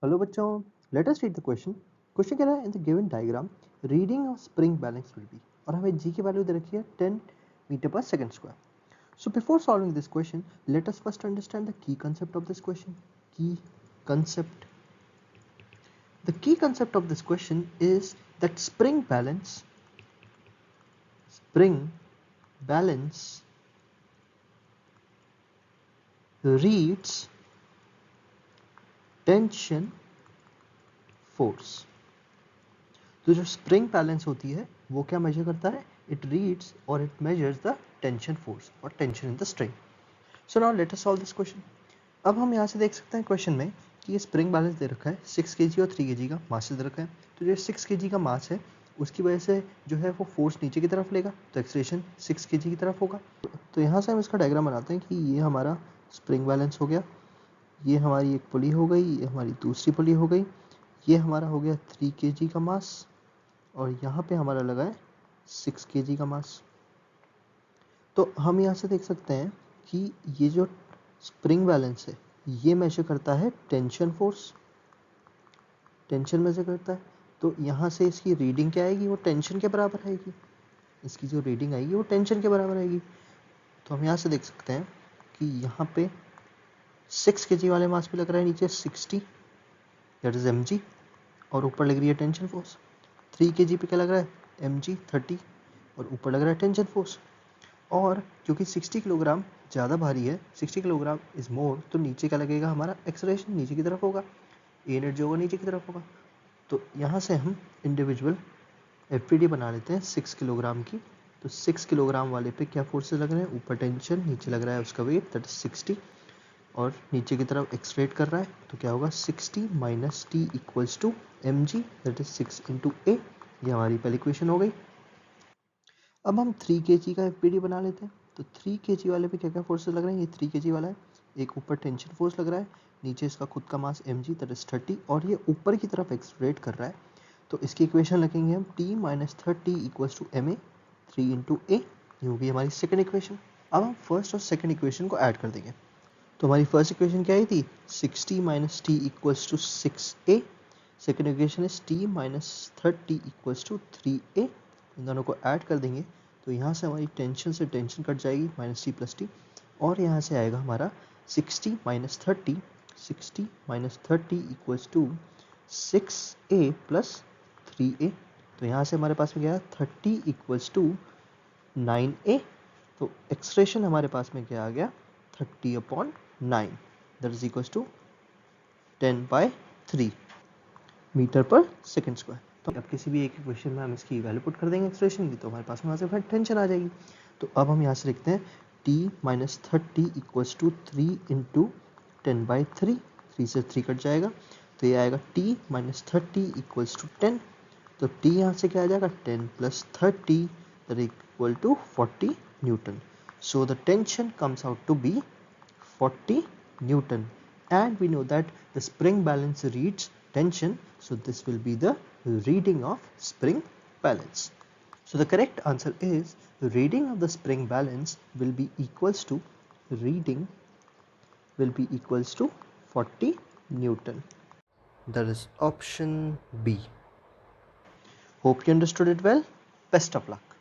Hello बच्चों, let us read the question. Question कह रहा है in the given diagram reading of spring balance will be, और हमें जी की वैल्यू दे रखी है 10 मीटर पर second square. So before solving this question let us first understand the key concept of this question. Key concept. The key concept of this question is that spring balance reads tension force. तो जो spring balance होती है वो क्या measure करता है? It reads और it measures the tension force और tension in the string. So now let us solve this question. अब हम यहाँ से देख सकते हैं क्वेश्चन में कि ये स्प्रिंग बैलेंस दे रखा है 6 kg और 3 kg का मास दे रखा है. तो जो 6 kg का मास है उसकी वजह से जो है वो फोर्स नीचे की तरफ लेगा, तो एक्सलेशन 6 kg की तरफ होगा. तो यहाँ से हम इसका डायग्राम बनाते हैं कि ये हमारा स्प्रिंग बैलेंस हो गया, ये हमारी एक पुली हो गई, ये हमारी दूसरी पुली हो गई, ये हमारा हो गया 3 kg का मास, और यहाँ पे हमारा लगा है 6 kg का मास. तो हम यहाँ से देख सकते हैं कि ये जो स्प्रिंग बैलेंस है ये मेजर करता है टेंशन फोर्स, टेंशन मेजर करता है. तो यहाँ से इसकी रीडिंग क्या आएगी? वो टेंशन के बराबर आएगी. इसकी जो रीडिंग आएगी वो टेंशन के बराबर आएगी. तो हम यहाँ से देख सकते हैं कि यहाँ पे 6 kg वाले मास पे लग रहा है नीचे 60, दैट इज mg, और ऊपर लग रही है टेंशन फोर्स. 3 kg पे क्या लग रहा है? mg 30, और ऊपर लग रहा है टेंशन फोर्स. और क्योंकि 60 किलोग्राम ज़्यादा भारी है, 60 किलोग्राम इज मोर, तो नीचे क्या लगेगा? हमारा एक्सलेशन नीचे की तरफ होगा, ए नेट जो होगा नीचे की तरफ होगा. तो यहाँ से हम इंडिविजुअल एफ बना लेते हैं 6 किलोग्राम की. तो 6 किलोग्राम वाले पे क्या फोर्सेस लग रहे हैं? ऊपर टेंशन, नीचे लग रहा है उसका वेट, दैट इज 60, और नीचे की तरफ एक्सलेट कर रहा है. तो क्या होगा? 60 minus T equals to M G, that is 6 into A. ये हमारी पहली इक्वेशन हो गई. अब हम 3 kg का एफ बना लेते हैं. तो 3 kg वाले पे क्या क्या फोर्सेस लग रहे हैं? ये 3 kg वाला है, एक ऊपर टेंशन फोर्स लग रहा है, नीचे इसका खुद का मास mg दैट इज 30, और ये ऊपर की तरफ एक्सलेट कर रहा है. तो इसकी इक्वेशन लिखेंगे हम t minus 30 equals to M A, 3 into A. ये होगी हमारी सेकेंड इक्वेशन. अब हम फर्स्ट और सेकेंड इक्वेशन को ऐड कर देंगे. तो हमारी फर्स्ट इक्वेशन क्या आई थी? 60 minus T equals to 6a. Second equation is t minus 30 equals to 3a. इन दोनों को ऐड कर देंगे तो यहाँ से हमारी टेंशन से टेंशन कट जाएगी, माइनस टी प्लस टी, और यहाँ से आएगा हमारा 60 minus 30, 60 minus 30 equals to 6a plus 3a. तो यहाँ से हमारे पास में क्या है? 30 इक्वल्स टू 9a. तो एक्सप्रेशन हमारे पास में क्या आ गया? 30 upon 9, that is equals to 10/3 metre per second square. तो अब किसी भी एक इक्वेशन में हम इसकी वैल्यू पुट कर देंगे एक्सप्रेशन की, तो हमारे पास में वहाँ से फिर टेंशन आ जाएगी. तो अब हम यहाँ से लिखते हैं t minus 30 equals to 3 into 10/3. 3 से 3 कट जाएगा, तो ये आएगा t माइनस 30 इक्वल्स टू 10. तो t यहाँ से क्या आ जाएगा? 10 plus 30 that equal to 40 newton. So the tension comes out to be 40 Newton, and we know that the spring balance reads tension, so this will be the reading of spring balance. So the correct answer is the reading of the spring balance will be equals to 40 Newton. That is option B. Hope you understood it well. Best of luck.